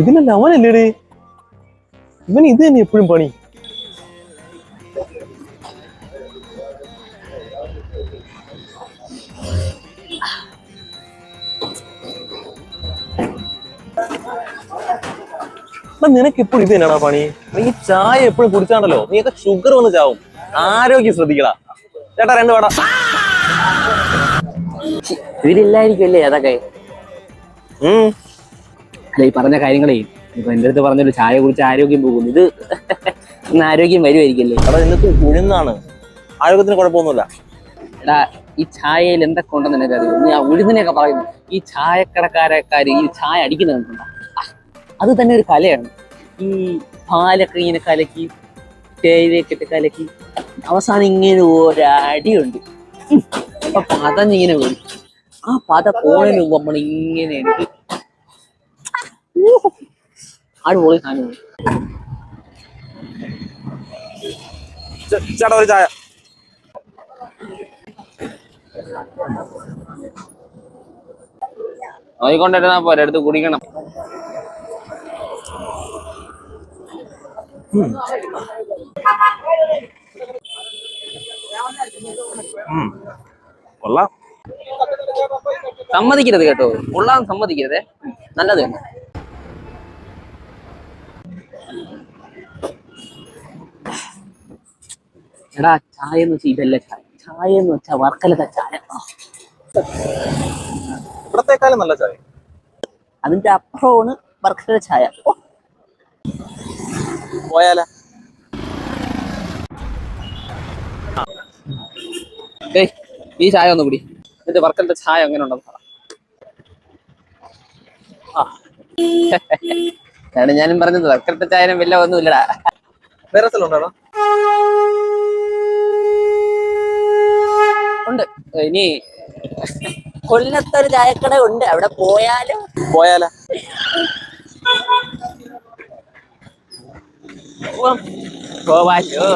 ഇതിലല്ല അവനല്ലേടേ, ഇവൻ ഇത് തന്നെ എപ്പോഴും പണി. നിനക്ക് എപ്പോഴും ഇത് തന്നെയാണോ പണി? നീ ചായ എപ്പോഴും കുടിച്ചാണ്ടല്ലോ, നീയൊക്കെ ഷുഗർ വന്ന് ചാവും. ആരോഗ്യം ശ്രദ്ധിക്കടാ. ചേട്ടാ 2 വട. ഇതിലില്ലായിരിക്കുമല്ലേ അതൊക്കെ? അല്ല, ഈ പറഞ്ഞ കാര്യങ്ങളേ ഇപ്പൊ എന്റെ അടുത്ത് പറഞ്ഞൊരു ചായ കുടിച്ച് ആരോഗ്യം പോകും, ഇത് ആരോഗ്യം വരുമായിരിക്കല്ലേ? എടാ ഇന്നത്തെ ഉഴുന്നാണ്, ആരോഗ്യത്തിന് കുഴപ്പമൊന്നുമില്ല. എടാ ഈ ചായയിൽ എന്തൊക്കെ ഉണ്ടെന്ന് എനിക്ക് അറിയാം. നീ ആ ഉഴുന്നിനെയൊക്കെ പറയുന്നു, ഈ ചായക്കടക്കാരക്കാര് ഈ ചായ അടിക്കുന്ന കണ്ടുണ്ടോ? അത് തന്നെ ഒരു കലയാണ്. ഈ പാലൊക്കെ ഇങ്ങനെ കലക്കി, തേയിലയൊക്കെ ഇട്ട് കലക്കി, അവസാനം ഇങ്ങനെ ഒരടിയുണ്ട്. അപ്പൊ പതഞ്ഞിങ്ങനെ വരും. ആ പത പോണതിന് മുമ്പ് നമ്മൾ ഇങ്ങനെ എടുത്ത് അടിപൊളി സാധനം. ചേട്ടാ ഒരു ചായ. നോയിക്കൊണ്ടിരുന്നാ പോരെ, എടുത്ത് കുടിക്കണം. കൊള്ളാം. സമ്മതിക്കരുത് കേട്ടോ, കൊള്ളാൻ സമ്മതിക്കരുതേ, നല്ലത് തന്നെ. എടാ ചായ എന്ന് വെച്ചാൽ ഇതല്ല ചായ. ചായ എന്ന് വെച്ചാൽ വർക്കലത്തെ ചായ. ഇവിടത്തേക്കാളും നല്ല ചായ. അതിന്റെ അപ്പുറമാണ് വർക്കല ചായ. പോയാല ഈ ചായ ഒന്ന് കുടി, എന്നിട്ട് വർക്കലത്തെ ചായ എങ്ങനെ ഉണ്ടെന്ന് പറ. ഞാനും പറഞ്ഞത് വർക്കലത്തെ ചായ വല്ല ഒന്നും ഇല്ലടാ. വേറെ സ്ഥലമുണ്ടോ? ഉണ്ട്. ഇനി കൊല്ലത്തൊരു ചായക്കട ഉണ്ട്, അവിടെ പോയാലോ? പോയാലോ? പോവാലോ.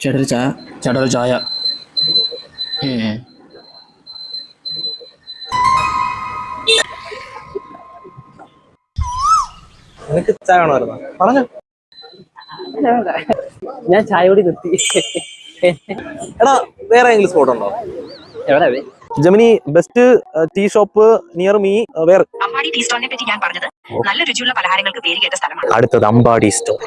ചേട്ടൊരു ചായ. ചേട്ടൊരു ചായ. നിനക്ക് ചായ വേണമായിരുന്നു, പറഞ്ഞോ. ഞാൻ ചായ കൂടി നിർത്തി. എടാ വേറെ ഏതെങ്കിലും സ്പോട്ട് ഉണ്ടോ? എവിടെ? Gemini best tea shop near me. വേറെ അമ്പാടി ടീ സ്റ്റോളിനെ പറ്റി ഞാൻ പറഞ്ഞത് നല്ല രുചിയുള്ള പലഹാരങ്ങൾക്ക് പേര് കേട്ട സ്ഥലമാണ്. അടുത്തത് അമ്പാടി സ്റ്റോർ.